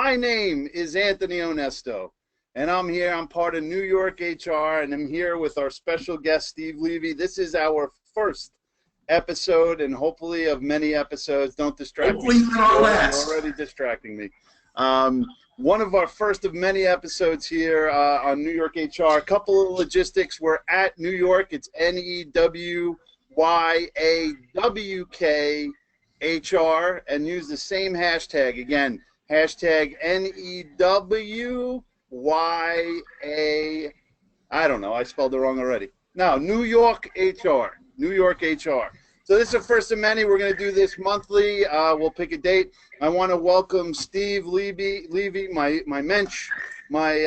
My name is Anthony Onesto, and I'm here. I'm part of New York HR, and I'm here with our special guest, Steve Levy. This is our first episode, and hopefully of many episodes. Don't distract me. You're already distracting me. One of our first of many episodes here on New York HR. A couple of logistics. We're at New York. It's NEWYAWK HR, and use the same hashtag again. Hashtag NEWYA. I don't know. I spelled it wrong already. No, New York HR. New York HR. So this is the first of many. We're going to do this monthly. We'll pick a date. I want to welcome Steve Levy, my mensch, my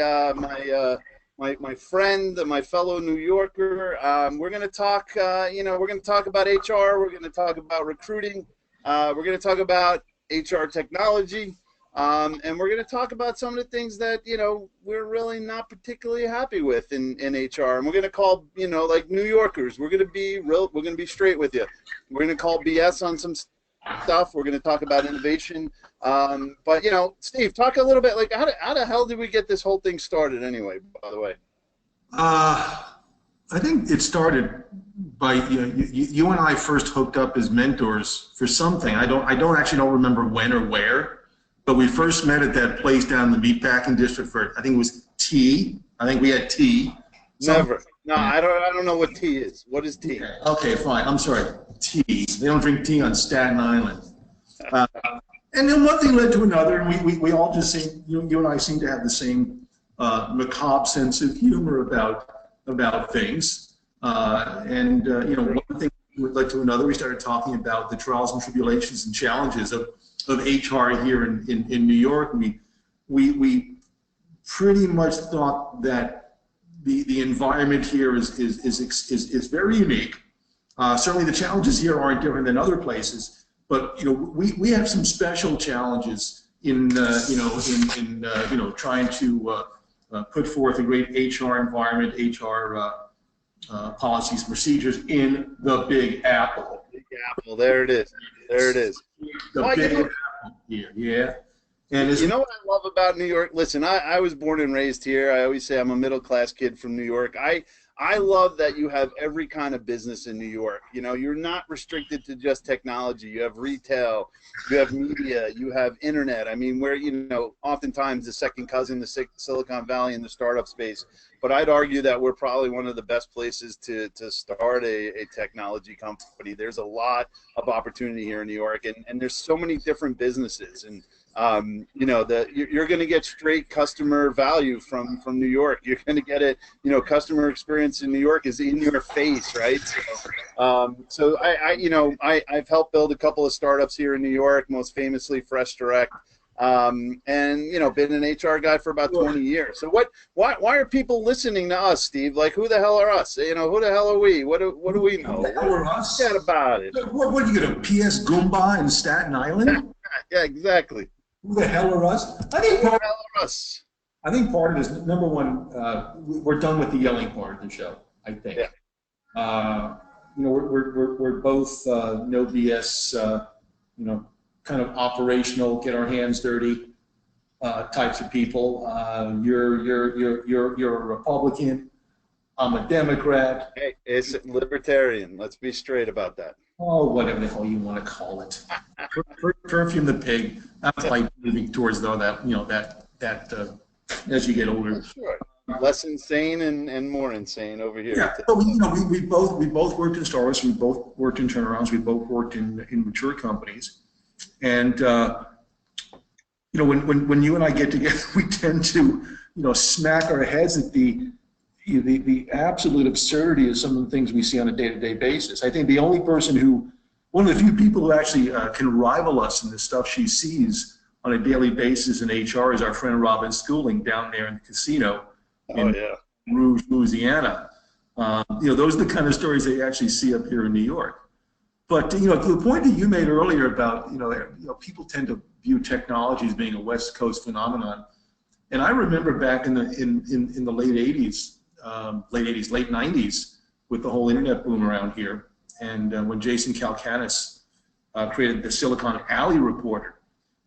friend, my fellow New Yorker. We're going to talk. We're going to talk about HR. We're going to talk about recruiting. We're going to talk about HR technology. And we're going to talk about some of the things that, we're really not particularly happy with in HR. And we're going to call, like New Yorkers, we're going to be real, we're going to be straight with you. We're going to call BS on some stuff. We're going to talk about innovation. But, Steve, talk a little bit, like, how the hell did we get this whole thing started anyway, by the way? I think it started by, you and I first hooked up as mentors for something. I don't remember when or where. But we first met at that place down in the meatpacking district for, I think it was tea. I think we had tea. Never. No, I don't know what tea is. What is tea? Okay, fine. I'm sorry. Tea. They don't drink tea on Staten Island. And then one thing led to another, and we all just seem, you and I seem to have the same macabre sense of humor about things. One thing led to another. We started talking about the trials and tribulations and challenges of HR here in New York. We pretty much thought that the environment here is very unique. Certainly the challenges here aren't different than other places, but we have some special challenges in trying to put forth a great HR environment, HR policies, procedures in the Big Apple. Big Apple, there it is. There it is. The Big Apple here, yeah. And you know what I love about New York? Listen, I was born and raised here. I always say I'm a middle-class kid from New York. I love that you have every kind of business in New York. You're not restricted to just technology. You have retail, you have media, you have internet. I mean, where, oftentimes the second cousin to Silicon Valley in the startup space. But I'd argue that we're probably one of the best places to start a technology company. There's a lot of opportunity here in New York, and there's so many different businesses. And you're going to get straight customer value from New York. You're going to get it. Customer experience in New York is in your face, right? So I've helped build a couple of startups here in New York, most famously Fresh Direct, and been an HR guy for about 20 years. So why are people listening to us, Steve? Like, who the hell are us? Who the hell are we? What do we know? Who the hell are us? Forget about it. What are you going to PS Goomba in Staten Island? Yeah, exactly. Who the hell are us? I think part of it is, number one, we're done with the yelling part of the show, I think. Yeah. We're both no BS, kind of operational, get our hands dirty types of people. You're a Republican. I'm a Democrat. Hey, it's libertarian. Let's be straight about that. Oh, whatever the hell you want to call it. Perfume the pig. That's like moving towards that as you get older. Sure. Less insane and more insane over here. Yeah, but we both worked in startups. We both worked in turnarounds. We both worked in mature companies. And when you and I get together, we tend to smack our heads at the absolute absurdity of some of the things we see on a day-to-day basis. I think the only person one of the few people who actually can rival us in the stuff she sees on a daily basis in HR is our friend Robin Schooling down there in the casino in Rouge, Louisiana. Those are the kind of stories they actually see up here in New York. But to the point that you made earlier about people tend to view technology as being a West Coast phenomenon, and I remember back in the late 80s. Late 90s, with the whole internet boom around here, and when Jason Calacanis created the Silicon Alley Reporter,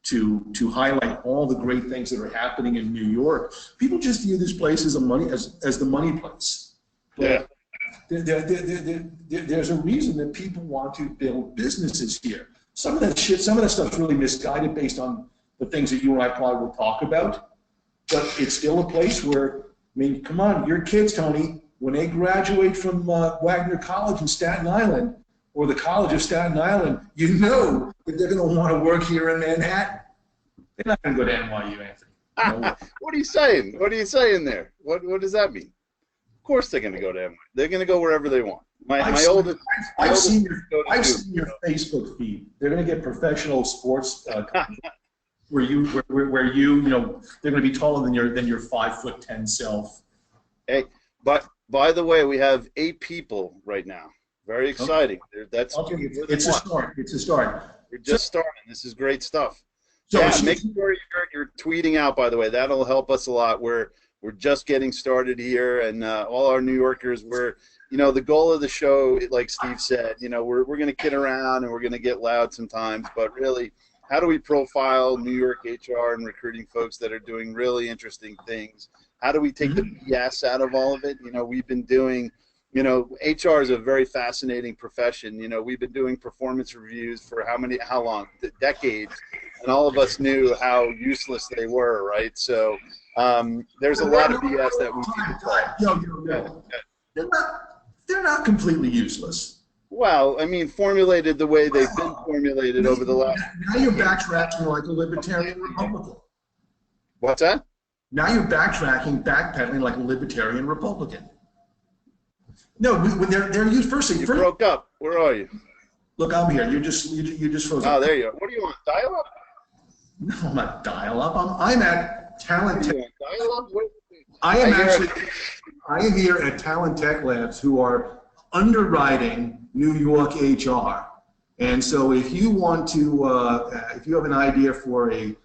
to highlight all the great things that are happening in New York. People just view this place as as the money place. Yeah. There's a reason that people want to build businesses here. Some of that stuff's really misguided based on the things that you and I probably will talk about. But it's still a place where, I mean, come on, your kids, Tony, when they graduate from Wagner College in Staten Island, or the College of Staten Island, you know that they're going to want to work here in Manhattan. They're not going to go to NYU, Anthony. No. What are you saying? What are you saying there? What does that mean? Of course they're going to go to NYU. They're going to go wherever they want. I've seen your Facebook feed. They're going to get professional sports where you know they're going to be taller than your 5'10" self. Hey, but by the way, we have 8 people right now. Very exciting. Okay. That's okay. It's a start. It's a start. We're just starting. This is great stuff. So yeah, make sure you're tweeting out. By the way, that'll help us a lot. We're just getting started here, and all our New Yorkers. The goal of the show, like Steve said, we're going to kid around and we're going to get loud sometimes, but really, how do we profile New York HR and recruiting folks that are doing really interesting things? How do we take the BS out of all of it? We've been doing. HR is a very fascinating profession. We've been doing performance reviews for how long? Decades, and all of us knew how useless they were, right? So there's a lot of BS that we They're not completely useless. Well, I mean, formulated the way they've been formulated over the last. Now you're backtracking like a libertarian Republican. What's that? Now you're backpedaling like a libertarian Republican. No, they're used first. You broke up. Where are you? Look, I'm here. You just froze. Oh, there you are. What do you want? Dial up? No, I'm not dial up. I'm at Talent Tech. Dial up? I am here at Talent Tech Labs, who are underwriting New York HR. And so, if you want to, if you have an idea for a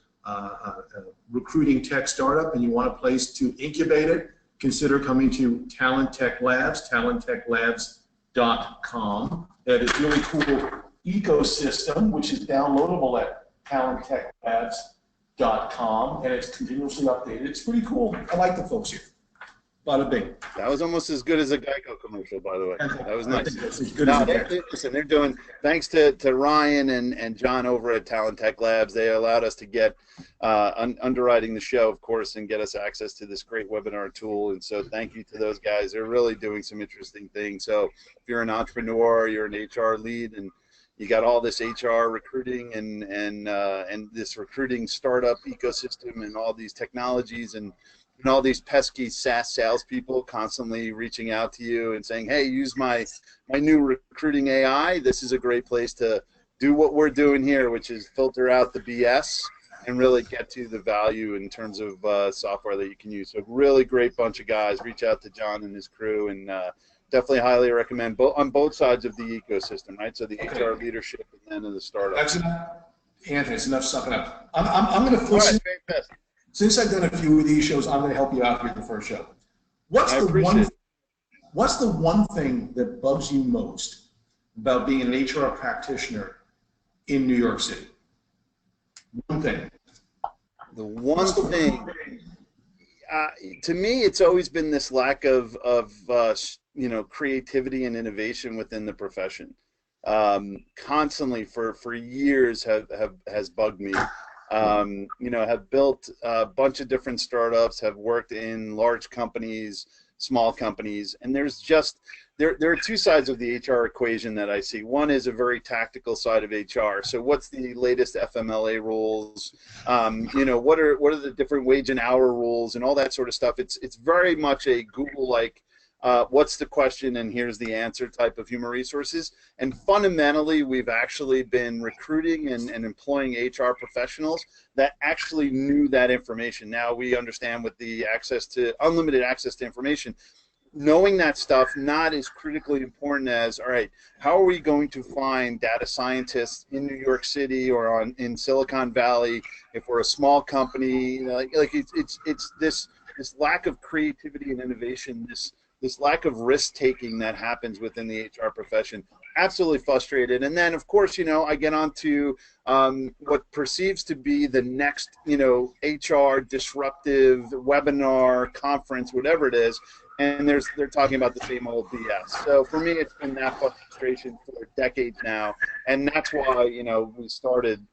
recruiting tech startup and you want a place to incubate it, consider coming to Talent Tech Labs, talenttechlabs.com. They have this really cool ecosystem, which is downloadable at talenttechlabs.com, and it's continuously updated. It's pretty cool. I like the folks here. Bada bing. That was almost as good as a Geico commercial, by the way. That was nice. Listen, they're doing, thanks to Ryan and John over at Talent Tech Labs, they allowed us to get underwriting the show, of course, and get us access to this great webinar tool. And so thank you to those guys. They're really doing some interesting things. So if you're an entrepreneur, you're an HR lead, and you got all this HR recruiting and this recruiting startup ecosystem and all these technologies and all these pesky SaaS salespeople constantly reaching out to you and saying, hey, use my new recruiting AI. This is a great place to do what we're doing here, which is filter out the BS and really get to the value in terms of software that you can use. So really great bunch of guys. Reach out to John and his crew, and definitely highly recommend on both sides of the ecosystem, right? So the HR leadership and then in the startup. That's enough, Anthony. It's enough sucking up. I'm going to push. All right, fantastic. Since I've done a few of these shows, I'm going to help you out here at the first show. What's the one thing that bugs you most about being an HR practitioner in New York City? One thing. The one thing, to me, it's always been this lack of creativity and innovation within the profession. Constantly for years has bugged me. Have built a bunch of different startups, have worked in large companies, small companies, and there's just there are two sides of the HR equation that I see. One is a very tactical side of HR. So what's the latest FMLA rules? What are the different wage and hour rules and all that sort of stuff. It's very much a Google-like what's the question and here's the answer type of human resources. And fundamentally, we've actually been recruiting and employing HR professionals that actually knew that information. Now we understand with the unlimited access to information, knowing that stuff not as critically important as, all right, how are we going to find data scientists in New York City or in Silicon Valley if we're a small company? It's this lack of creativity and innovation, this lack of risk-taking that happens within the HR profession absolutely frustrated. And then, of course, I get onto what perceives to be the next, HR disruptive webinar, conference, whatever it is, and they're talking about the same old BS. So for me, it's been that frustration for decades now, and that's why we started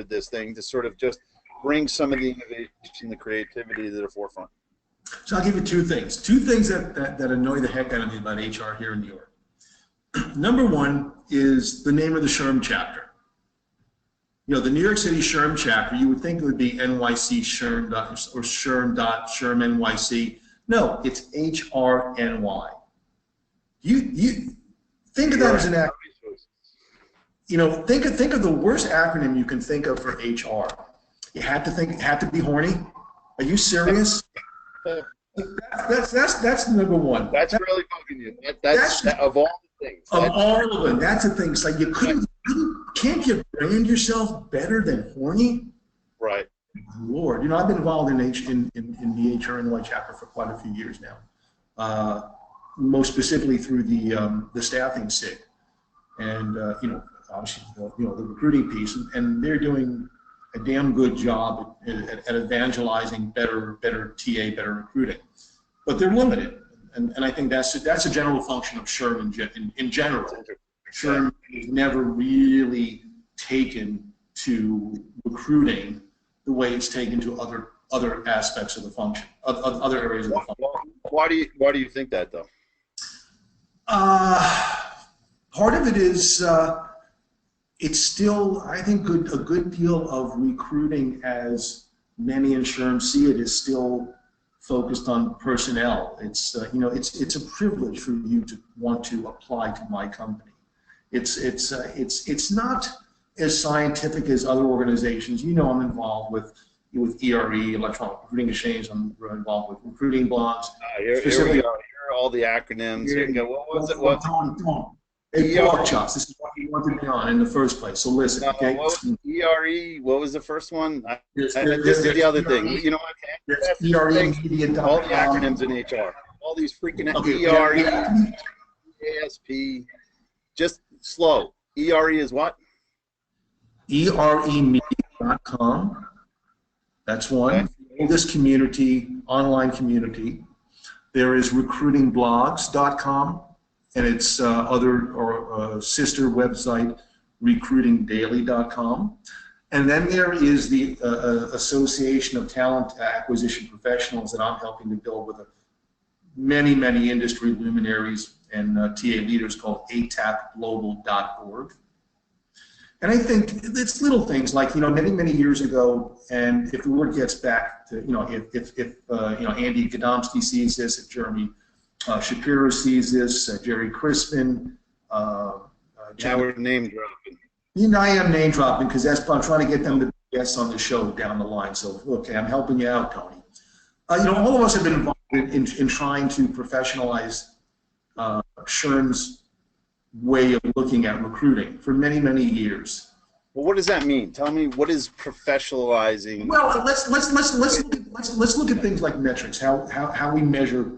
this thing to sort of just bring some of the innovation, the creativity to the forefront. So I'll give you two things. Two things that annoy the heck out of me about HR here in New York. Number one is the name of the SHRM chapter. The New York City SHRM chapter, you would think it would be NYC SHRM or SHRM NYC. No, it's HRNY. You think of that as an acronym. Think of the worst acronym you can think of for HR. You had to be horny. Are you serious? That's number one. That's really bugging you. That's of all the things. Of all of them, that's the thing. It's like can't you brand yourself better than horny? Right. Lord, I've been involved in the HRNY chapter for quite a few years now. Most specifically through the staffing SIG, and obviously the recruiting piece, and they're doing a damn good job at evangelizing better TA, better recruiting, but they're limited, and I think that's a general function of SHRM in general. SHRM has never really taken to recruiting the way it's taken to other aspects of the function, other areas of the function. Why do you think that though? Part of it is it's still, I think, a good deal of recruiting, as many in SHRM see it, is still focused on personnel. It's it's a privilege for you to want to apply to my company. It's not as scientific as other organizations. I'm involved with ERE, Electronic Recruiting Exchange. I'm involved with recruiting blogs. Here we go. Here are all the acronyms. What was it? Hey, pork chops. This is what you wanted me on in the first place. So listen, okay? What was ERE? What was the first one? This is the other thing. You know what? ERE all the acronyms in HR. All these freaking ERE, ASP. Just slow. ERE is what? EREmedia.com. That's one. Okay. Oldest community, online community. There is recruitingblogs.com. And its sister website, recruitingdaily.com. And then there is the Association of Talent Acquisition Professionals that I'm helping to build with many industry luminaries and TA leaders, called atapglobal.org. And I think it's little things like, many years ago, and if the word gets back to, if Andy Gadomski sees this, if Jeremy Shapiro sees this, Jerry Crispin. Now we're name dropping. I am name dropping because I'm trying to get them to be guests on the show down the line. So, okay, I'm helping you out, Tony. All of us have been involved in trying to professionalize SHRM's way of looking at recruiting for many years. Well, what does that mean? Tell me, what is professionalizing? Well, let's look at things like metrics. How we measure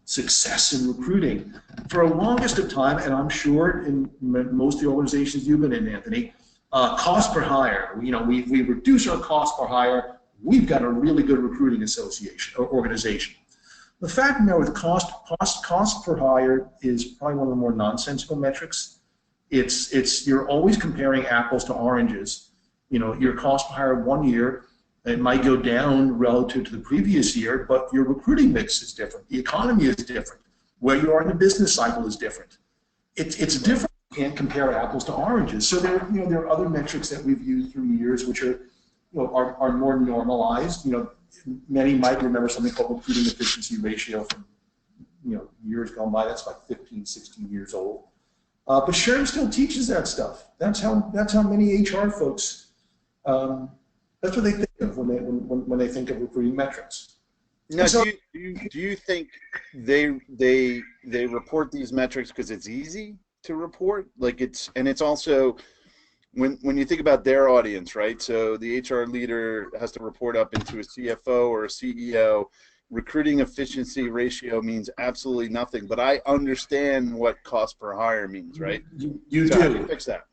success in recruiting. For the longest of time, and I'm sure in most of the organizations you've been in, Anthony, cost per hire. We reduce our cost per hire. We've got a really good recruiting association or organization. The fact now with cost per hire is probably one of the more nonsensical metrics. You're always comparing apples to oranges. Your cost per hire 1 year, it might go down relative to the previous year, but your recruiting mix is different. The economy is different. Where you are in the business cycle is different. It's different. You can't compare apples to oranges. So there are other metrics that we've used through years which are more normalized. Many might remember something called recruiting efficiency ratio from years gone by. That's like 15, 16 years old. But SHRM still teaches that stuff. That's how many HR folks. That's what they think of when they think of recruiting metrics. Now, so, do you think they report these metrics because it's easy to report? It's also when you think about their audience, right? So the HR leader has to report up into a CFO or a CEO. recruiting efficiency ratio means absolutely nothing, but I understand what cost per hire means, right? You so do. How do you fix that?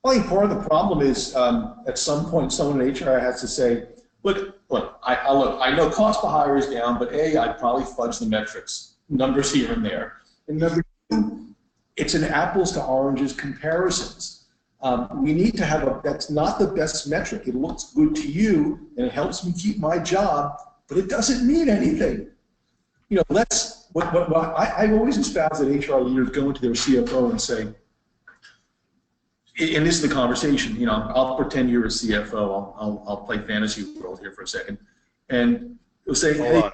I think part of the problem is at some point someone in HR has to say, look, I know cost per hire is down, but A, I'd probably fudge the metrics, numbers here and there. And number two, it's an apples to oranges comparisons. We need to have that's not the best metric. It looks good to you and it helps me keep my job, but it doesn't mean anything. You know, I've always espoused that HR leaders go into their CFO and say, and this is the conversation, you know, I'll pretend you're a CFO, I'll play fantasy world here for a second, and you'll say, hold on.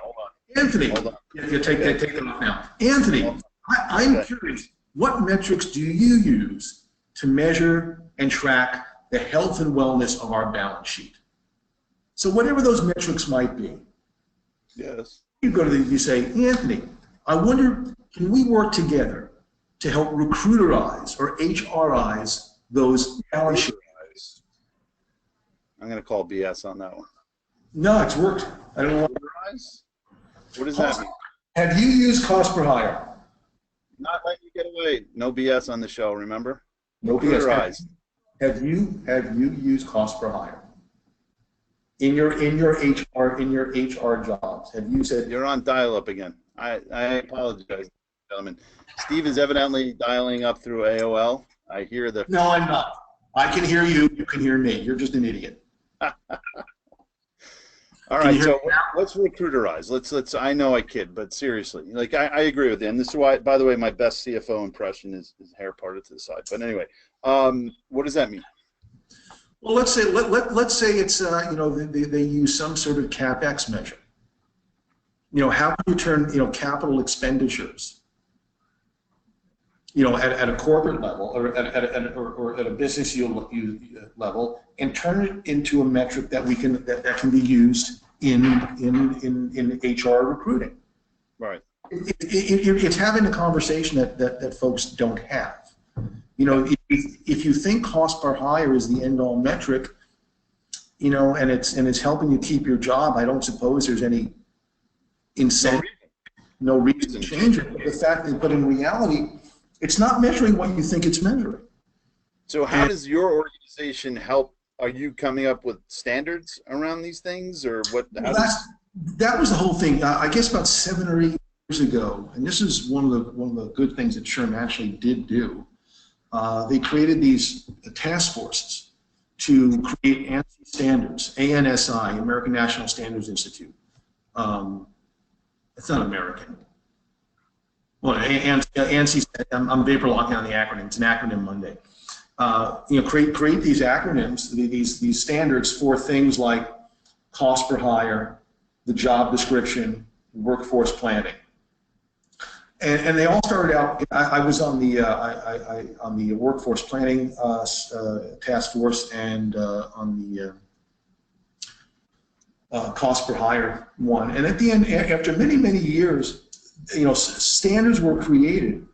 Anthony, hold on. You take that off now. Anthony, I'm curious, what metrics do you use to measure and track the health and wellness of our balance sheet? So whatever those metrics might be. Yes. You say, Anthony, I wonder, can we work together to help recruiterize or HRize those balance sheets? I'm going to call BS on that one. No, it's worked. I don't know. What does that mean? Have you used cost per hire? Not letting you get away. No BS on the show, remember? No BS. Have you used cost per hire? In your HR jobs, have you said you're on dial-up again? I apologize, gentlemen. Steve is evidently dialing up through AOL. I hear the. No, I'm not. I can hear you. You can hear me. You're just an idiot. All right. So let's recruiterize. Let's. I know I kid, but seriously, like I agree with you. And this is why, by the way, my best CFO impression is hair parted to the side. But anyway, what does that mean? Well, let's say it's you know, they use some sort of CapEx measure. You know, how can you turn capital expenditures, at a corporate level or at a business level, and turn it into a metric that that can be used in HR recruiting. Right. It's having a conversation that folks don't have. You know, if you think cost per hire is the end-all metric, and it's helping you keep your job, I don't suppose there's any incentive, no reason to change it. But in reality, it's not measuring what you think it's measuring. So how does your organization help? Are you coming up with standards around these things, or what? That was the whole thing. I guess about 7 or 8 years ago, and this is one of the good things that SHRM actually did do. They created these task forces to create ANSI standards, ANSI, American National Standards Institute. It's not American. Well, ANSI, I'm vapor locking on the acronym. It's an acronym Monday. Create these acronyms, these standards for things like cost per hire, the job description, workforce planning. And they all started out. I was on the workforce planning task force and on the cost per hire one. And at the end, after many years, standards were created,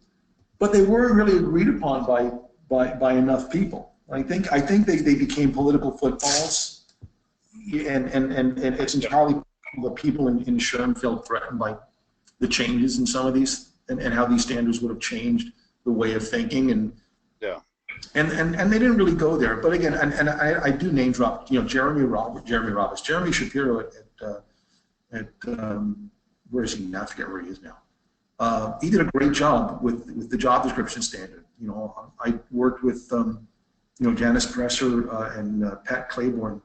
but they weren't really agreed upon by enough people. I think they became political footballs, and it's entirely the people in SHRM felt threatened by the changes in some of these. And how these standards would have changed the way of thinking, and they didn't really go there. But again, and I do name drop, Jeremy Shapiro at where is he now? I forget where he is now. He did a great job with the job description standard. I worked with Janice Presser and Pat Claiborne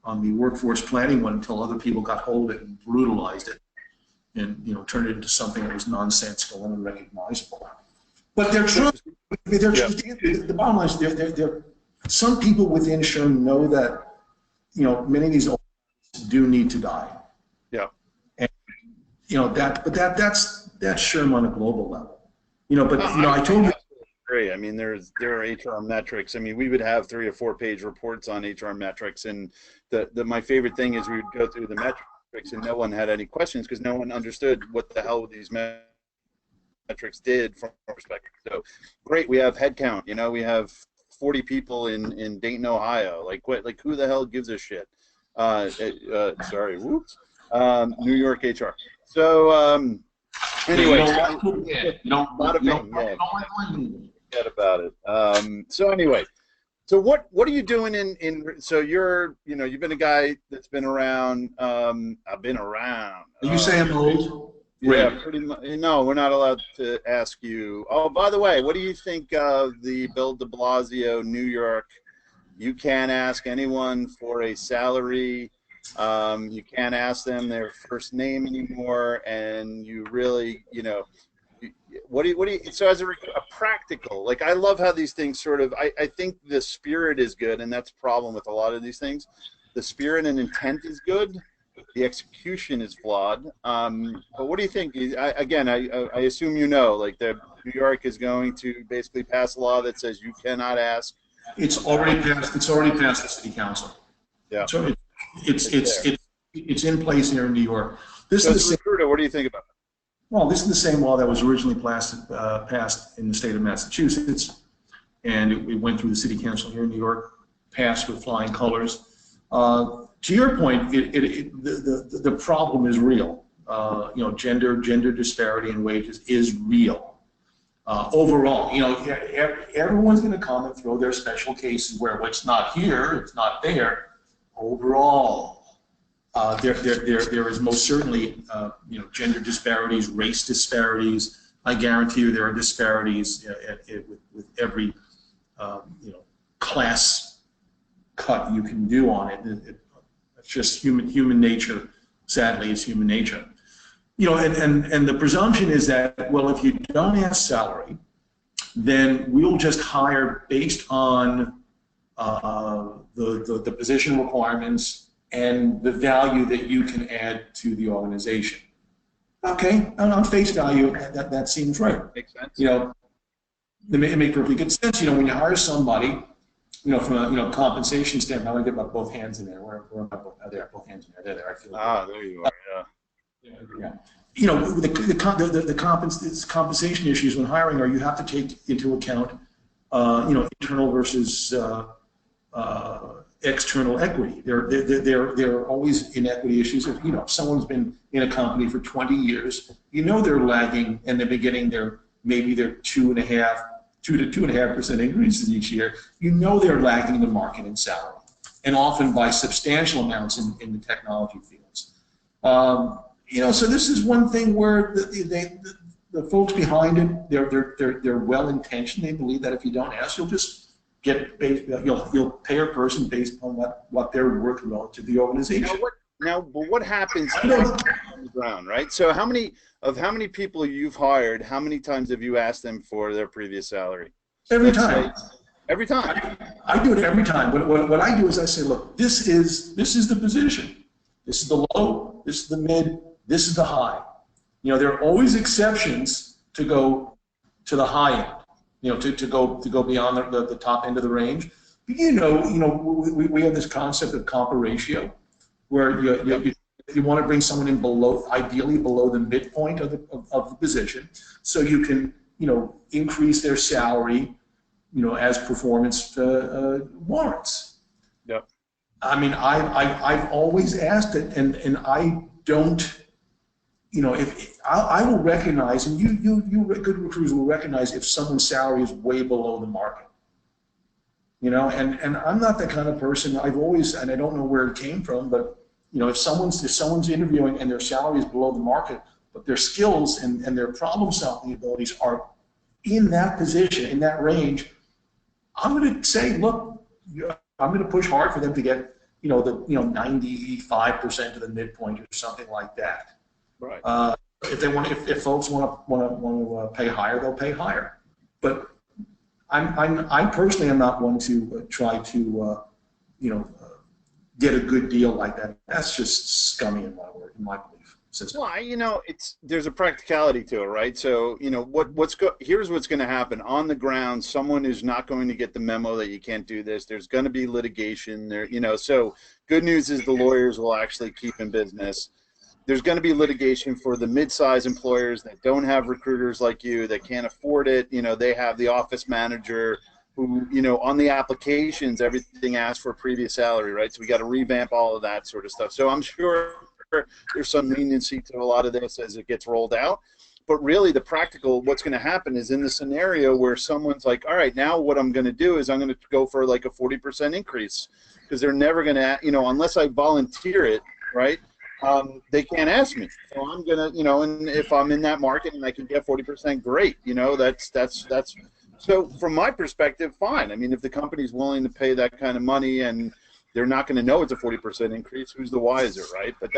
on the workforce planning one until other people got hold of it and brutalized it. And turned it into something that was nonsensical and unrecognizable. But they're true. The bottom line is, some people within SHRM know that many of these old do need to die. Yeah. And that's SHRM on a global level. I told you. Agree. I mean, there are HR metrics. I mean, we would have 3 or 4 page reports on HR metrics, and my favorite thing is we would go through the metrics. And no one had any questions because no one understood what the hell these metrics did from our perspective. So great, we have headcount. We have 40 people in Dayton, Ohio. Like what? Like who the hell gives a shit? Sorry, whoops. New York HR. So anyway, You don't bada bing, yeah, forget about it. So anyway, so what are you doing so you've been a guy that's been around. I've been around. Are you saying old? Yeah, Great. pretty much. No, we're not allowed to ask you. Oh, by the way, what do you think of the Bill de Blasio, New York? You can't ask anyone for a salary. You can't ask them their first name anymore, and you really, so as a practical, like I love how these things sort of, I think the spirit is good, and that's a problem with a lot of these things. The spirit and intent is good. The execution is flawed. But what do you think? I assume like the New York is going to basically pass a law that says you cannot ask. It's already passed. It's already passed the city council. Yeah. So it's in place here in New York. This So is the same. recruiter, what do you think about it? Well, this is the same law that was originally passed in the state of Massachusetts, and it went through the city council here in New York, passed with flying colors. To your point, the problem is real. Gender disparity in wages is real. Overall, everyone's going to come and throw their special cases where what's not here, it's not there. Overall, there is most certainly gender disparities, race disparities. I guarantee you there are disparities with every class cut you can do on it. It's just human nature. Sadly, it's human nature. And the presumption is that, well, if you don't ask salary, then we'll just hire based on the position requirements and the value that you can add to the organization. Okay, on face value, that seems right. Makes sense. It makes perfectly good sense. When you hire somebody, from a compensation standpoint, I'm gonna get my both hands in there. Where am I? There, both hands in there. There, I feel. There you are. Yeah. The compensation issues when hiring are you have to take into account, internal versus external equity. There are always inequity issues. If someone's been in a company for 20 years, they're lagging and they're getting maybe their 2.5% to 2.5% increases each year. They're lagging the market in salary, and often by substantial amounts in the technology fields. So this is one thing where the folks behind it, they're well intentioned. They believe that if you don't ask, you'll just you'll pay a person based on what they're worth relative to the organization. But what happens on the ground, right? So how many people you've hired, how many times have you asked them for their previous salary? Every time. Every time. I do it every time. What I do is I say, look, this is the position. This is the low. This is the mid. This is the high. There are always exceptions to go to the high end. To go beyond the top end of the range. But we have this concept of comp ratio, where you want to bring someone in ideally below the midpoint of the position, so you can increase their salary, as performance warrants. Yep. I mean, I've always asked it, and I don't. If I will recognize, and you good recruiters will recognize if someone's salary is way below the market. And I'm not that kind of person. I've always, and I don't know where it came from, but if someone's interviewing and their salary is below the market, but their skills and their problem-solving abilities are in that position, in that range, I'm going to say, look, I'm going to push hard for them to get 95% of the midpoint or something like that. Right. If folks want to pay higher, they'll pay higher. But I personally am not one to try to get a good deal like that. That's just scummy in my belief. Well, there's a practicality to it, right? So here's what's going to happen on the ground. Someone is not going to get the memo that you can't do this. There's going to be litigation there. So good news is the lawyers will actually keep in business. There's going to be litigation for the mid-size employers that don't have recruiters like you, that can't afford it. They have the office manager who, on the applications, everything asks for a previous salary, right? So we got to revamp all of that sort of stuff. So I'm sure there's some leniency to a lot of this as it gets rolled out. But really, the practical, what's going to happen is in the scenario where someone's like, all right, now what I'm going to do is I'm going to go for like a 40% increase, because they're never going to, unless I volunteer it, right? They can't ask me. So I'm going to, and if I'm in that market and I can get 40%, great. That's so from my perspective, fine. I mean, if the company's willing to pay that kind of money and they're not going to know it's a 40% increase, who's the wiser, right? But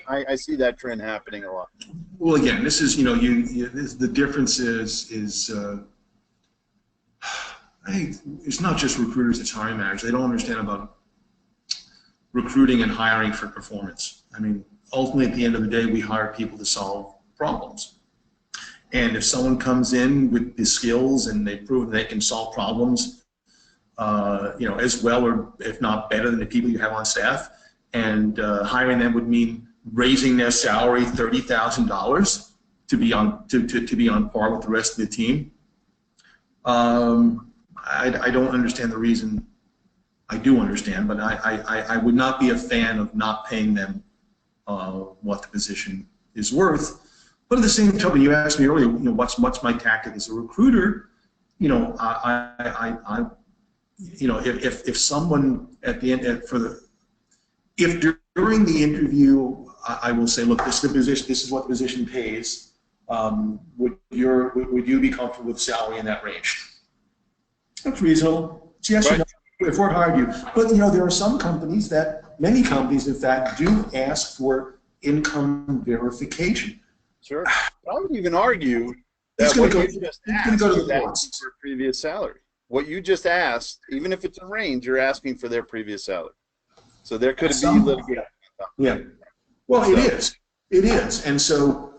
I see that trend happening a lot. Well, again, this is, the difference is I think it's not just recruiters, it's hiring managers. They don't understand about recruiting and hiring for performance. I mean, ultimately, at the end of the day, we hire people to solve problems. And if someone comes in with the skills and they prove they can solve problems, as well or if not better than the people you have on staff, and hiring them would mean raising their salary $30,000 to be on par with the rest of the team. I don't understand the reason. I do understand, but I would not be a fan of not paying them what the position is worth. But at the same time, you asked me earlier, what's my tactic as a recruiter? If someone at the end if during the interview I will say, look, this is the position, this is what the position pays. Would you be comfortable with salary in that range? That's reasonable. It's yes or no. If we're hired you, but there are some companies many companies in fact do ask for income verification. Sure. I would even argue that what you just asked is asking for previous salary. What you just asked, even if it's a range, you're asking for their previous salary. So there could be litigation. Yeah. Well, it is. It is. And so,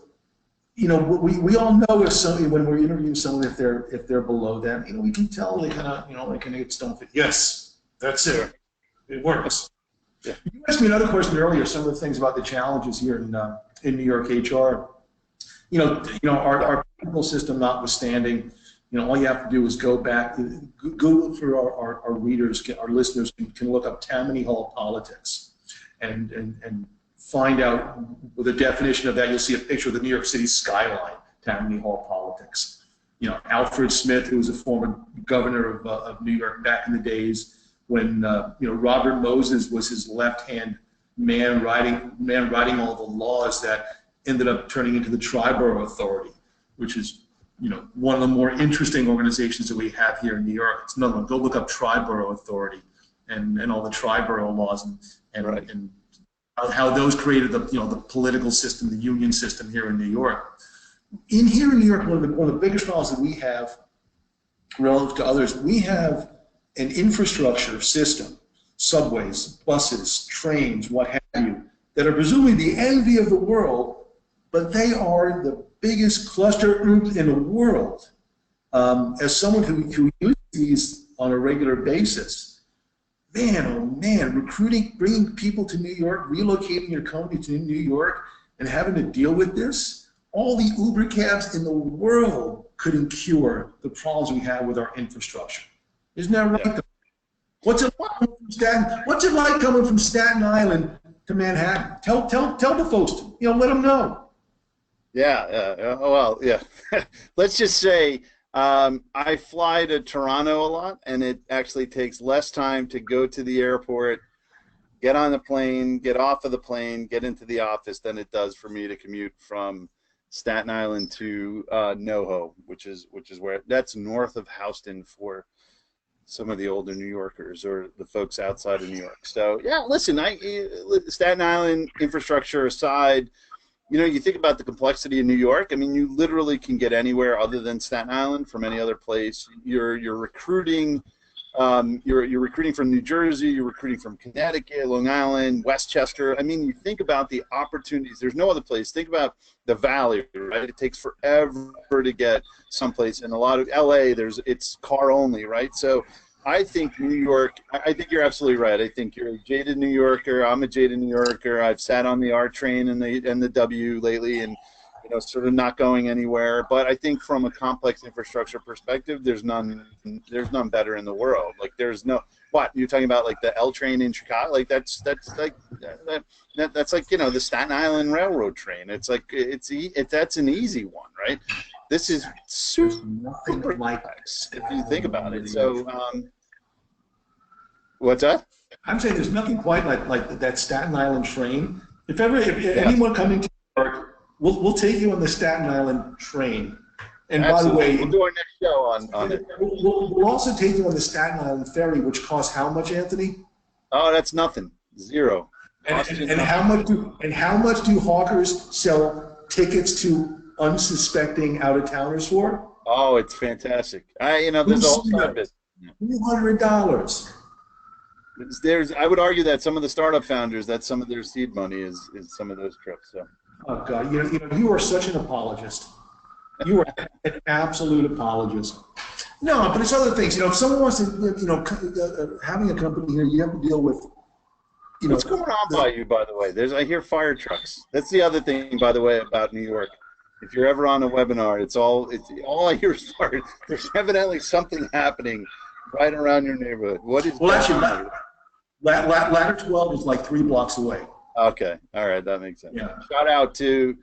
we all know when we're interviewing someone, if they're below that, we can tell they kind of, it's don't fit. Yes, that's it. It works. Yeah. You asked me another question earlier. Some of the things about the challenges here in New York HR. Our people system notwithstanding, all you have to do is go back, Google for our readers, our listeners can look up Tammany Hall politics and find out the definition of that. You'll see a picture of the New York City skyline, Tammany Hall politics. Alfred Smith, who was a former governor of New York back in the days when, Robert Moses was his left-hand man writing all the laws that ended up turning into the Triborough Authority, which is one of the more interesting organizations that we have here in New York. It's another one. Go look up Triborough Authority and all the Triborough laws and how those created the political system, the union system here in New York. Here in New York, one of the biggest problems that we have relative to others, we have an infrastructure system, subways, buses, trains, what have you, that are presumably the envy of the world, but they are the biggest cluster in the world. As someone who uses these on a regular basis, man, oh man, recruiting, bringing people to New York, relocating your company to New York, and having to deal with this, all the Uber cabs in the world couldn't cure the problems we have with our infrastructure. Isn't that right? Yeah. What's it like coming from Staten Island to Manhattan? Tell the folks, let them know. Yeah, well, yeah. Let's just say I fly to Toronto a lot, and it actually takes less time to go to the airport, get on the plane, get off of the plane, get into the office than it does for me to commute from Staten Island to NoHo, which is where that's north of Houston for some of the older New Yorkers or the folks outside of New York. So yeah, listen, Staten Island infrastructure aside, you think about the complexity of New York. I mean, you literally can get anywhere other than Staten Island from any other place. You're recruiting. You're recruiting from New Jersey. You're recruiting from Connecticut, Long Island, Westchester. I mean, you think about the opportunities. There's no other place. Think about the Valley, right? It takes forever to get someplace. In a lot of LA, it's car only, right? So I think New York, I think you're absolutely right. I think you're a jaded New Yorker. I'm a jaded New Yorker. I've sat on the R train and the W lately and, sort of not going anywhere. But I think from a complex infrastructure perspective, there's none better in the world. Like what you're talking about, like the L train in Chicago, like that's like, you know, the Staten Island Railroad train. It's like that's an easy one, right? This is There's super nothing like complex if you think about it. So, what's that? I'm saying there's nothing quite like that Staten Island train. If Yes, anyone coming to New York, we'll take you on the Staten Island train. And absolutely. by the way, We'll do our next show on it. we'll also take you on the Staten Island ferry, which costs how much, Anthony? Oh, that's nothing. Zero. And how much do hawkers sell tickets to unsuspecting out-of-towners for? Oh, it's fantastic. You know, there's a whole side of it. $200. I would argue that some of the startup founders, that some of their seed money is some of those trips. So. Oh God, you are such an apologist. You are an absolute apologist. No, but it's other things. You know, if someone wants to, having a company here, you have to deal with. What's going on by you, by the way? I hear fire trucks. That's the other thing, by the way, about New York. If you're ever on a webinar, it's all I hear is fire. There's evidently something happening right around your neighborhood. What is? Well, actually, ladder 12 is like 3 blocks away. Okay, all right, that makes sense. Yeah. Shout out to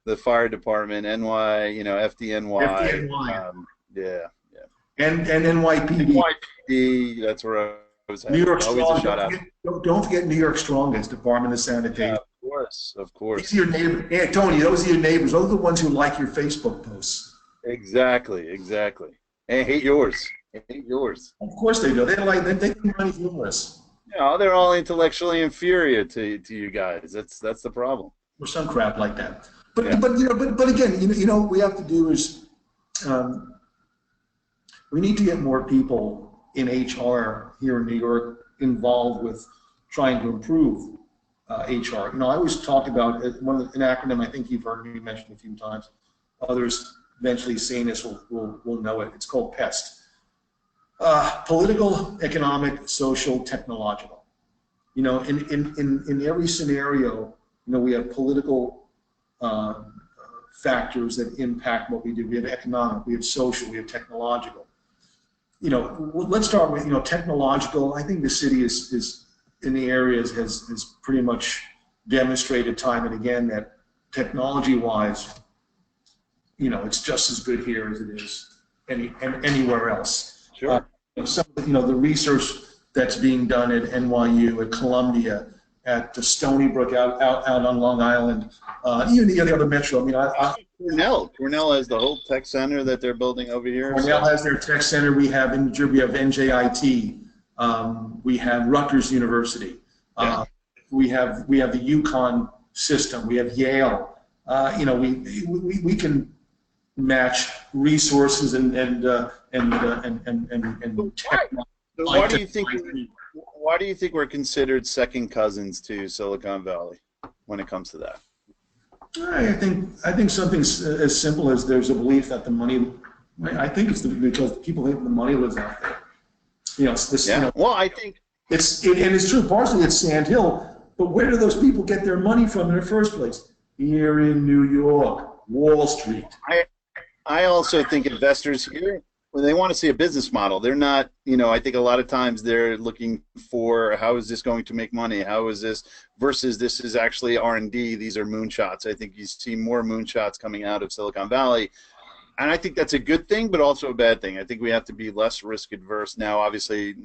the fire department, NY, FDNY. FDNY. Yeah. And NYPD. NYPD. That's where I was. New York always Strong. a shout out. Don't forget New York Strongest, Department of Sanitation. Yeah, of course. These are your neighbors. Hey, Tony, those are your neighbors. Those are the ones who like your Facebook posts. Exactly. And hate yours. Of course they do. They think money's humorous. They're all intellectually inferior to you guys. That's the problem. Or some crap like that. But again, we have to do is we need to get more people in HR here in New York involved with trying to improve HR. I always talk about an acronym I think you've heard me mention a few times. Others eventually seeing this will know it. It's called PEST. Political, economic, social, technological. In every scenario, we have political factors that impact what we do. We have economic, we have social, we have technological. Let's start with technological. I think the city is in the areas has pretty much demonstrated time and again that technology-wise, it's just as good here as it is anywhere else. Sure. Some of the research that's being done at NYU, at Columbia, at Stony Brook out on Long Island, even the other metro. Cornell has the whole tech center that they're building over here. Cornell has their tech center. We have in New Jersey, we have NJIT. We have Rutgers University. We have the UConn system. We have Yale. We can match resources and technology. So why do you think we're considered second cousins to Silicon Valley when it comes to that? I think something as simple as there's a belief that the money. I think it's because people think the money lives out there. It's this. Yeah. Well, I think and it's true. Partially it's Sand Hill, but where do those people get their money from in the first place? Here in New York, Wall Street. I also think investors here, when they want to see a business model, they're not, I think a lot of times they're looking for how is this going to make money? How is this versus this is actually R&D. These are moonshots. I think you see more moonshots coming out of Silicon Valley. And I think that's a good thing, but also a bad thing. I think we have to be less risk adverse now. Obviously,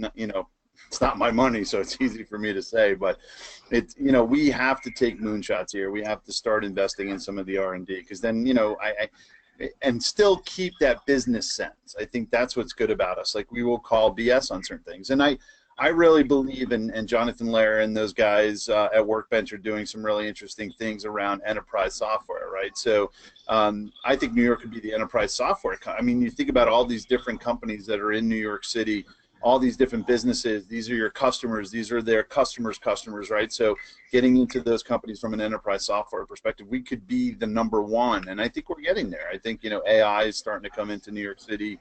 it's not my money, so it's easy for me to say, but we have to take moonshots here. We have to start investing in some of the R&D because then, and still keep that business sense. I think that's what's good about us. Like we will call BS on certain things. And I really believe in Jonathan Lehrer and those guys at Workbench are doing some really interesting things around enterprise software, right? So I think New York could be the enterprise software. You think about all these different companies that are in New York City, all these different businesses, these are your customers, these are their customers' customers, right? So getting into those companies from an enterprise software perspective, we could be the #1, and I think we're getting there. I think, AI is starting to come into New York City.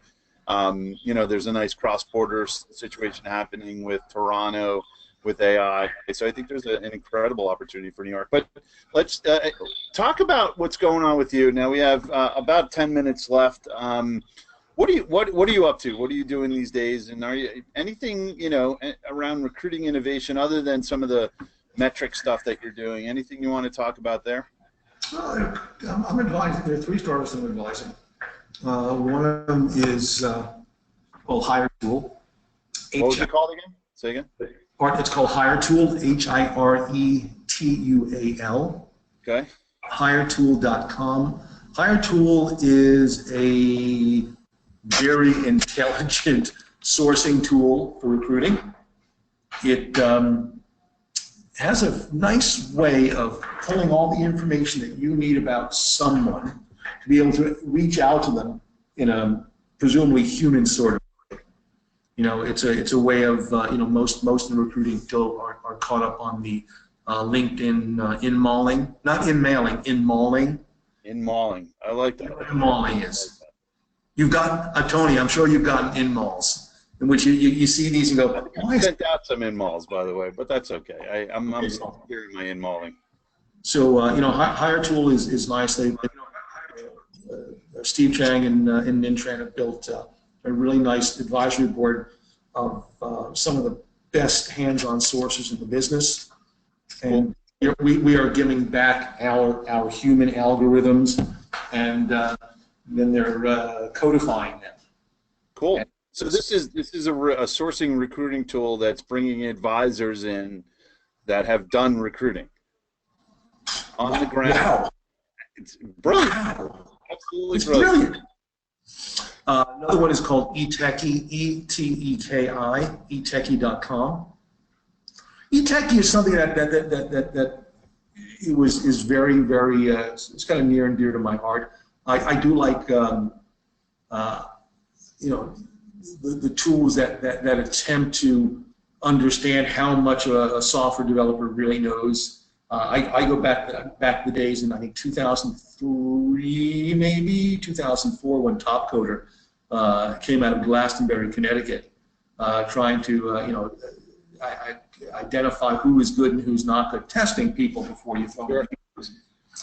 There's a nice cross-border situation happening with Toronto, with AI. So I think there's an incredible opportunity for New York. But let's talk about what's going on with you. Now we have about 10 minutes left. What are you up to? What are you doing these days? And are you anything, around recruiting innovation other than some of the metric stuff that you're doing? Anything you want to talk about there? Well, I'm advising. There are three startups I'm advising. One of them is called Hire Tool. What was it called again? Say again. It's called Hire Tool, HIRETUAL. Okay. HireTool.com. Hire Tool is a very intelligent sourcing tool for recruiting. It has a nice way of pulling all the information that you need about someone to be able to reach out to them in a presumably human sort of way. It's a way of most of the recruiting still are caught up on the LinkedIn in-mauling, not in-mailing, in-mauling. In-mauling. I like that. In-mauling is. You've got, Tony, I'm sure you've gotten in-malls in which you see these and go, I sent out some in-malls, by the way, but that's okay. I'm hearing my in-malling. So, Hire Tool is nice. Steve Chang and Nintran have built a really nice advisory board of some of the best hands-on sources in the business. And we are giving back our human algorithms, and then they're codifying them. Cool. And so this is a sourcing recruiting tool that's bringing advisors in that have done recruiting on the ground. Wow. It's brilliant. Wow. Absolutely it's brilliant. Another one is called eTechie, E-T-E-K-I, eTechie.com. eTechie is something that is very, very, it's kind of near and dear to my heart. I do like, the tools that attempt to understand how much a software developer really knows. I go back the days in, I think, 2003, maybe 2004, when Top Coder came out of Glastonbury, Connecticut, trying to, identify who is good and who's not good, testing people before you throw them.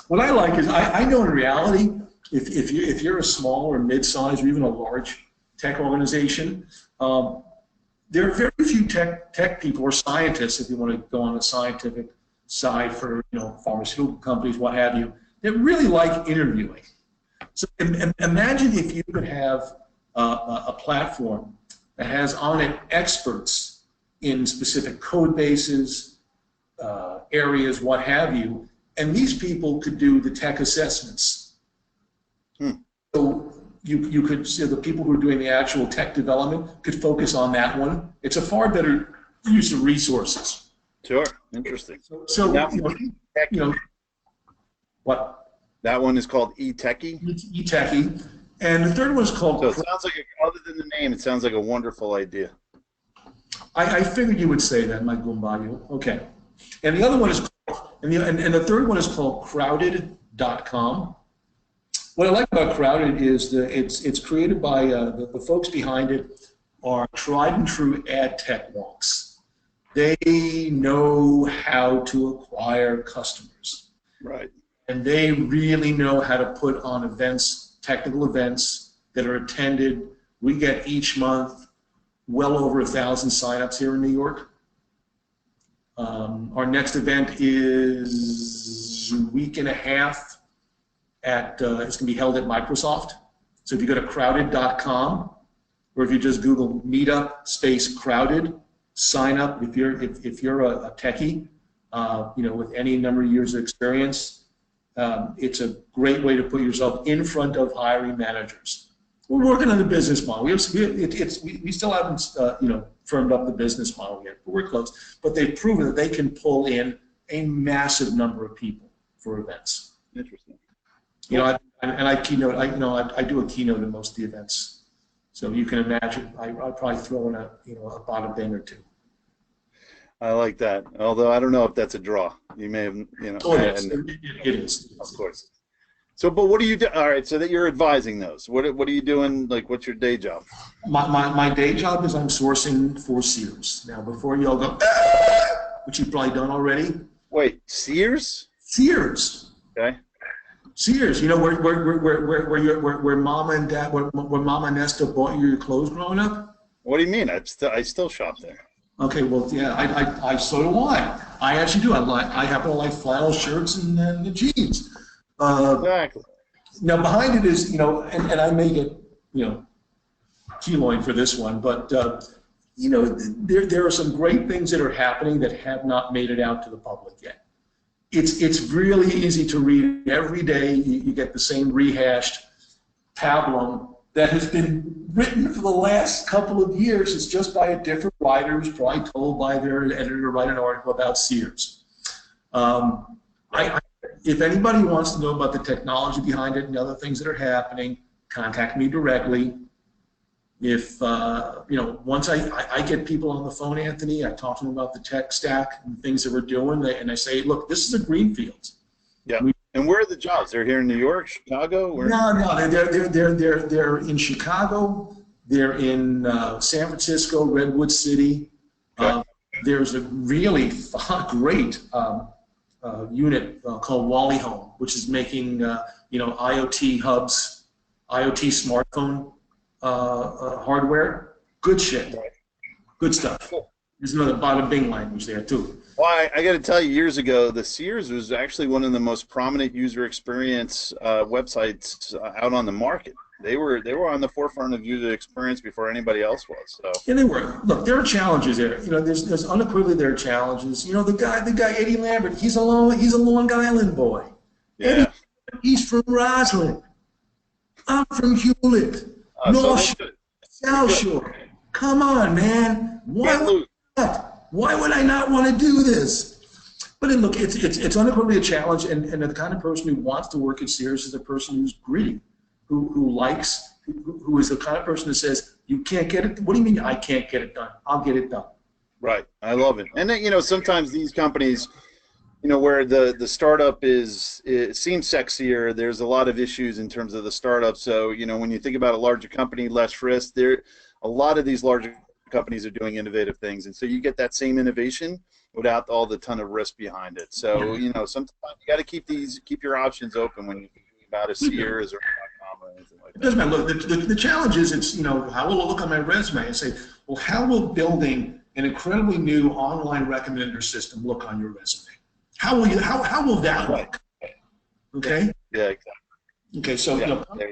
What I like is I know in reality, if you're a small or mid-sized or even a large tech organization, there are very few tech people or scientists, if you want to go on the scientific side for pharmaceutical companies, what have you, that really like interviewing. So imagine if you could have a platform that has on it experts in specific code bases, areas, what have you, and these people could do the tech assessments. So you could see the people who are doing the actual tech development could focus on that one. It's a far better use of resources. Sure, interesting. So what? That one is called eTechie? eTechie. And the third one is called... So it sounds like, other than the name, it sounds like a wonderful idea. I figured you would say that, Mike Gumbayu. Okay. And the other one is called, and the third one is called crowded.com. What I like about Crowded is it's created by the folks behind it are tried and true ad tech wonks. They know how to acquire customers. Right. And they really know how to put on events, technical events that are attended. We get each month well over 1,000 signups here in New York. Our next event is a week and a half at, it's going to be held at Microsoft. So if you go to crowded.com, or if you just Google meetup space crowded, sign up if you're a techie, with any number of years of experience. It's a great way to put yourself in front of hiring managers. We're working on the business model. We still haven't firmed up the business model yet, but we're close. But they've proven that they can pull in a massive number of people for events. Interesting. I keynote. I do a keynote in most of the events, so you can imagine. I'd probably throw in a bottom bin or two. I like that. Although I don't know if that's a draw. You may have, Oh, it is. Of course. So, but what do you do? All right, so that you're advising those. What are you doing? Like, what's your day job? My day job is I'm sourcing for Sears. Now, before you all go, which you've probably done already. Wait, Sears? Sears. Okay. Sears, where Mama and Dad, where Mama and Onesto bought you your clothes growing up? What do you mean? I still shop there. Okay, well, yeah, I so do I. I actually do. I happen to like flannel shirts and the jeans. Exactly. Now behind it is, and I may get, keloid for this one, but there are some great things that are happening that have not made it out to the public yet. It's really easy to read every day. You get the same rehashed pablum that has been written for the last couple of years. It's just by a different writer who's probably told by their editor to write an article about Sears. If anybody wants to know about the technology behind it and other things that are happening, contact me directly. If, once I get people on the phone, Anthony, I talk to them about the tech stack and things that we're doing, and I say, look, this is a greenfield. Yeah. And where are the jobs? They're here in New York, Chicago? Where? No, they're in Chicago. They're in San Francisco, Redwood City. Okay. There's a really great unit called Wally Home, which is making IoT hubs, IoT smartphone hardware. Good shit. Good stuff. There's another bada bing language there too. Well, I got to tell you, years ago, the Sears was actually one of the most prominent user experience websites out on the market. They were on the forefront of user experience before anybody else was. So. Yeah, they were. Look, there are challenges there. There's unequivocally there are challenges. The guy Eddie Lambert, he's a Long Island boy. Yeah. Eddie, he's from Roslyn. I'm from Hewlett. North Shore, South Shore. Come on, man. Why would I not want to do this? But look, it's unequivocally a challenge, and the kind of person who wants to work at Sears is a person who's gritty, who is the kind of person that says, you can't get it. What do you mean I can't get it done? I'll get it done. Right. I love it. And then, sometimes these companies, where the startup it seems sexier, there's a lot of issues in terms of the startup. So, when you think about a larger company, less risk, a lot of these larger companies are doing innovative things. And so you get that same innovation without all the ton of risk behind it. So, sometimes you got to keep your options open when you think about a Sears or or anything like that. It doesn't matter. Look, the challenge is, how will it look on my resume and say, well, how will building an incredibly new online recommender system look on your resume? How will that look? Okay. Yeah, exactly. Okay, so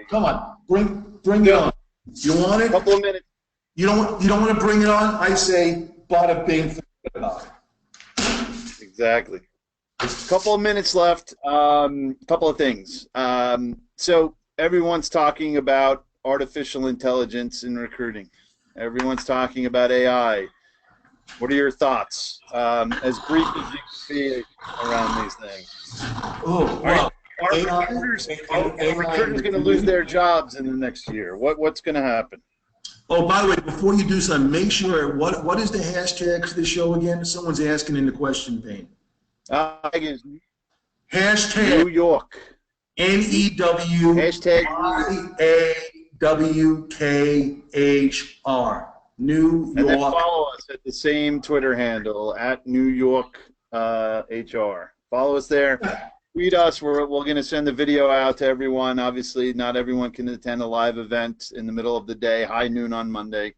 come on, bring it on. You want it? Couple of minutes. You don't want to bring it on? I say, bada bing, forget about it. Exactly. There's a couple of minutes left. Couple of things. So everyone's talking about artificial intelligence in recruiting. Everyone's talking about AI. What are your thoughts? As brief as you can be around these things. Oh, wow. Are recruiters going to lose their jobs in the next year? What's going to happen? Oh, by the way, before you do something, make sure, what is the hashtag for the show again? Someone's asking in the question pane. Hashtag New York. NEWYWKHR. New York. And then follow us at the same Twitter handle, at New York HR. Follow us there. Tweet us. We're going to send the video out to everyone. Obviously, not everyone can attend a live event in the middle of the day, high noon on Monday.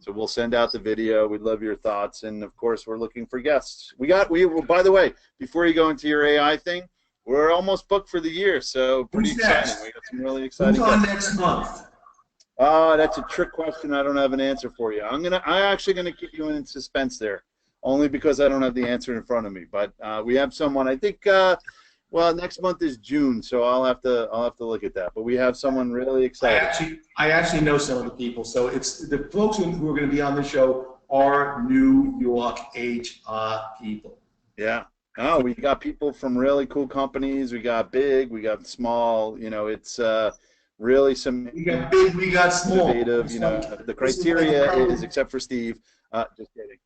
So we'll send out the video. We'd love your thoughts. And, of course, we're looking for guests. By the way, before you go into your AI thing, we're almost booked for the year. So pretty exciting. We got some really exciting guests. Who's on next month? That's a trick question. I don't have an answer for you. I'm actually gonna keep you in suspense there, only because I don't have the answer in front of me. But we have someone. I think. Well, next month is June, so I'll have to look at that. But we have someone really excited. I actually know some of the people. So it's the folks who are going to be on the show are New York HR people. Yeah. Oh, we got people from really cool companies. We got big. We got small. It's. Really some we got big, we got small. Innovative, the criteria is, except for Steve, just kidding.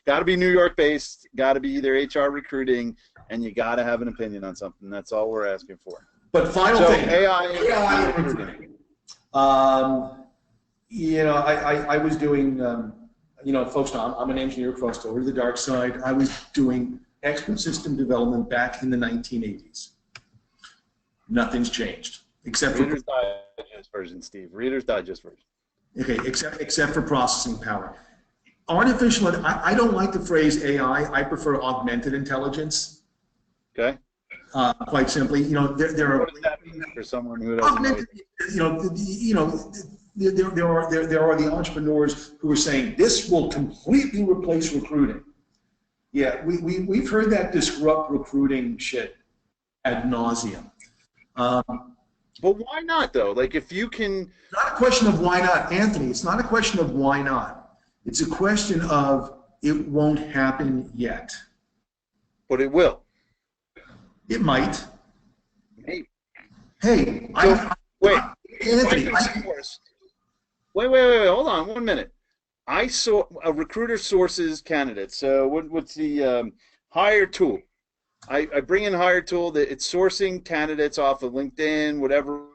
Got to be New York based, got to be either HR recruiting, and you got to have an opinion on something. That's all we're asking for. But final thing, AI recruiting. I was doing, folks know I'm an engineer crossed over to the dark side. I was doing expert system development back in the 1980s. Nothing's changed, except for Reader's Digest version, Steve. Reader's Digest version. okay, except for processing power. Artificial, I don't like the phrase AI. I prefer augmented intelligence. Okay. Quite simply, there are What does that mean for someone who doesn't know? augmented, there are the entrepreneurs who are saying this will completely replace recruiting. Yeah, we've heard that disrupt recruiting shit ad nauseum. But why not though? Like if you can. It's not a question of why not, Anthony. It's not a question of why not. It's a question of it won't happen yet. But it will. It might. Maybe. Hey, So, wait. Anthony. Wait. Hold on 1 minute. I saw a recruiter sources candidates. So what's the hire tool? I bring in hire tool that it's sourcing candidates off of LinkedIn, whatever,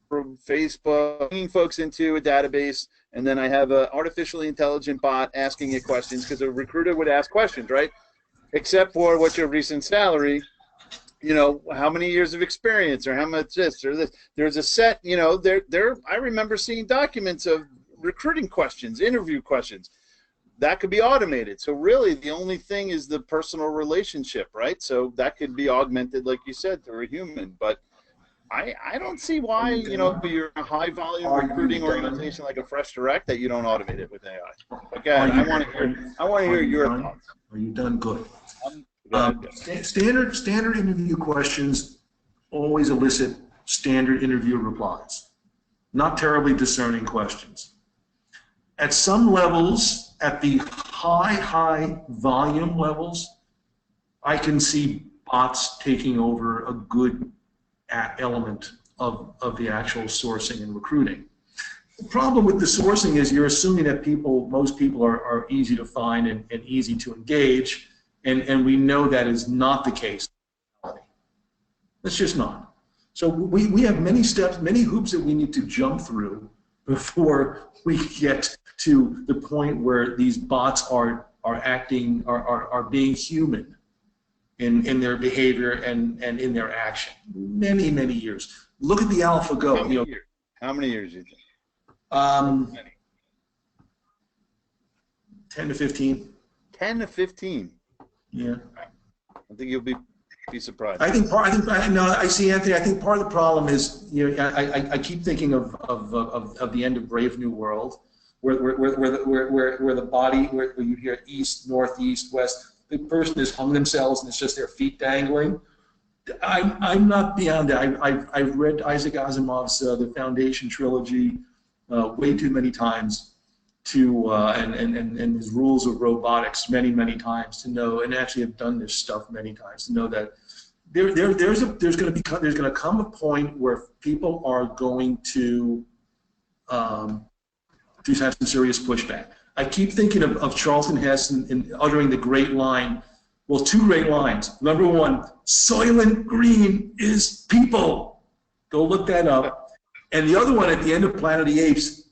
from Facebook, bringing folks into a database, and then I have an artificially intelligent bot asking it questions because a recruiter would ask questions, right? Except for what's your recent salary, how many years of experience or how much this or this. There's a set, I remember seeing documents of recruiting questions, interview questions. That could be automated. So really the only thing is the personal relationship, right? So that could be augmented, like you said, through a human. But I don't see why, if you're a high volume recruiting organization like a Fresh Direct, that you don't automate it with AI. Again, I want to hear your thoughts. Are you done? Good. Standard interview questions always elicit standard interview replies. Not terribly discerning questions. At some levels, at the high volume levels, I can see bots taking over a good element of the actual sourcing and recruiting. The problem with the sourcing is you're assuming that most people are easy to find and easy to engage, and we know that is not the case. It's just not. So we have many steps, many hoops that we need to jump through before we get to the point where these bots are being human in their behavior and in their action. Many years. Look at the AlphaGo. How many years do you think? 10 to 15. 10 to 15. Yeah. I think you'll be surprised. I see, Anthony. I think part of the problem is, I keep thinking of the end of Brave New World, where the body, where you hear east, northeast, west, the person has hung themselves and it's just their feet dangling. I'm not beyond that. I've read Isaac Asimov's The Foundation trilogy way too many times and his rules of robotics many times to know, and actually have done this stuff many times to know that there's going to come a point where people are going to have some serious pushback. I keep thinking of Charlton Heston in uttering the great line. Well, two great lines. Number one, Soylent Green is people. Go look that up. And the other one at the end of Planet of the Apes,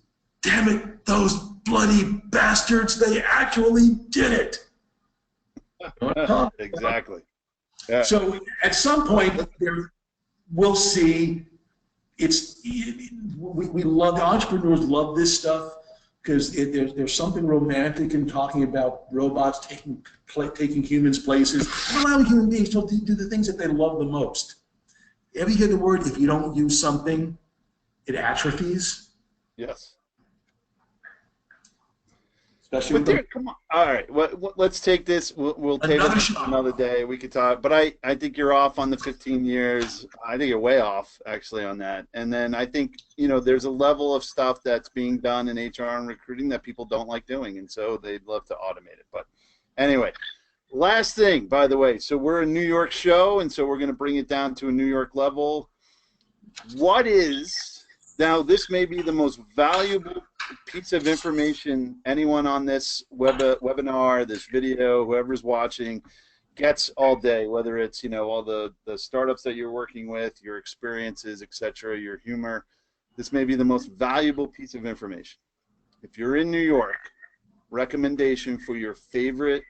damn it, those bloody bastards, they actually did it. Exactly. Yeah. So at some point, we'll see. We love, the entrepreneurs love this stuff because there's something romantic in talking about robots taking humans places, and allowing human beings to do the things that they love the most. Ever hear the word, if you don't use something, it atrophies? Yes. Especially come on. All right. Let's take this. We'll take it another day. We could talk. But I think you're off on the 15 years. I think you're way off, actually, on that. And then I think, there's a level of stuff that's being done in HR and recruiting that people don't like doing. And so they'd love to automate it. But anyway, last thing, by the way. So we're a New York show, and so we're going to bring it down to a New York level. Now, this may be the most valuable piece of information anyone on this webinar, this video, whoever's watching, gets all day, whether it's, all the startups that you're working with, your experiences, etc., your humor. This may be the most valuable piece of information. If you're in New York, recommendation for your favorite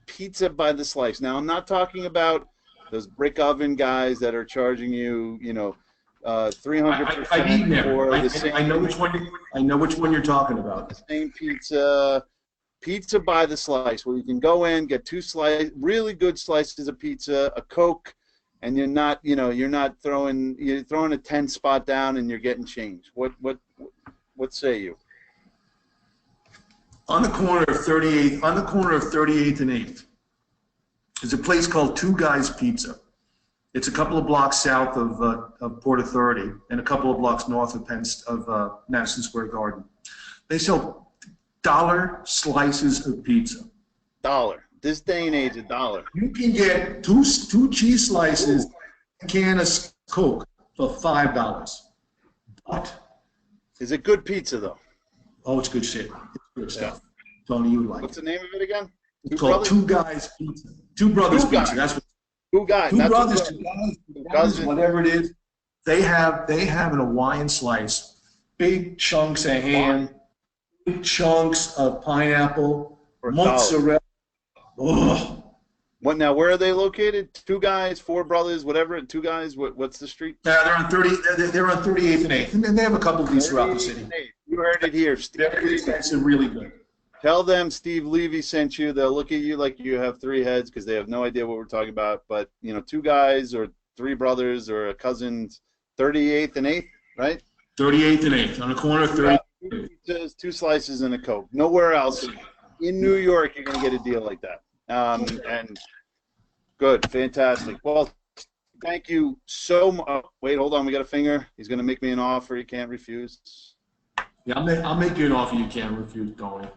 pizza by the slice. Now, I'm not talking about Those brick oven guys that are charging you, you know, 300% I've eaten there. for the same. I know which one. I know which one you're talking about. The same pizza by the slice, where you can go in, get really good slices of pizza, a Coke, and you're not, you know, you're throwing a 10 spot down and you're getting change. What say you? On the corner of 38th, and 8th, there's a place called Two Guys Pizza. It's a couple of blocks south of Port Authority and a couple of blocks north of Madison Square Garden. They sell dollar slices of pizza. $1. This day and age, $1. You can get two cheese slices, a can of Coke for $5. But is it good pizza though? Oh, it's good shit. It's good stuff. Tony, you would like What's it. the name of it again? It's called Two Guys Pizza. Two Brothers Pizza. That's what. Two guys. Two brothers, whatever it is. They have an Hawaiian slice, big chunks of ham, big chunks of pineapple, mozzarella. Oh. What now? Where are they located? Two Guys, Four Brothers, whatever. Two Guys. What's the street? They're on 38th and 8th, and then they have a couple of these throughout the city. You heard it here. They're really good. Tell them Steve Levy sent you. They'll look at you like you have three heads because they have no idea what we're talking about. But, you know, Two Guys or Three Brothers or a cousin's 38th and 8th, right? 38th and 8th on the corner of 38th. Two slices and a Coke. Nowhere else in New York you're going to get a deal like that. And good, fantastic. Well, thank you so much. Wait, hold on. We got a finger. He's going to make me an offer he can't refuse. Yeah, I'll make you an offer you can't refuse, Tony.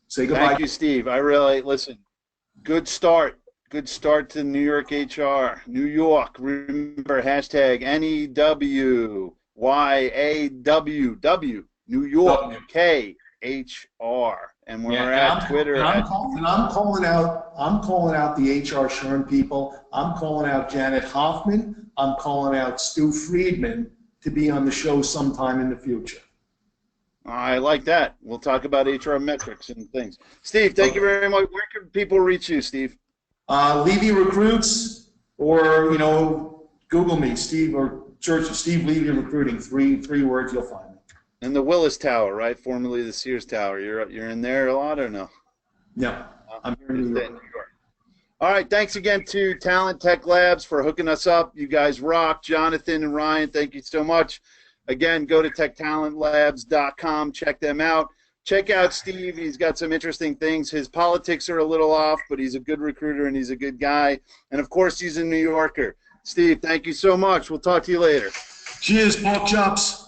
Say goodbye. Thank you, Steve. I really, listen, good start. Good start to New York HR. New York, remember, hashtag NEWYAWW, New York, KHR. And when we're at Twitter. I'm calling out the HR Sherm people. I'm calling out Janet Hoffman. I'm calling out Stu Friedman to be on the show sometime in the future. I like that. We'll talk about HR metrics and things. Steve, thank you very much. Where can people reach you, Steve? Levy Recruits, or, you know, Google me, Steve, or search Steve Levy Recruiting. Three words, you'll find me. And the Willis Tower, right? Formerly the Sears Tower. You're in there a lot or no? No, I'm here in New York. All right, thanks again to Talent Tech Labs for hooking us up. You guys rock. Jonathan and Ryan, thank you so much. Again, go to techtalentlabs.com. Check them out. Check out Steve. He's got some interesting things. His politics are a little off, but he's a good recruiter and he's a good guy. And, of course, he's a New Yorker. Steve, thank you so much. We'll talk to you later. Cheers, pork chops.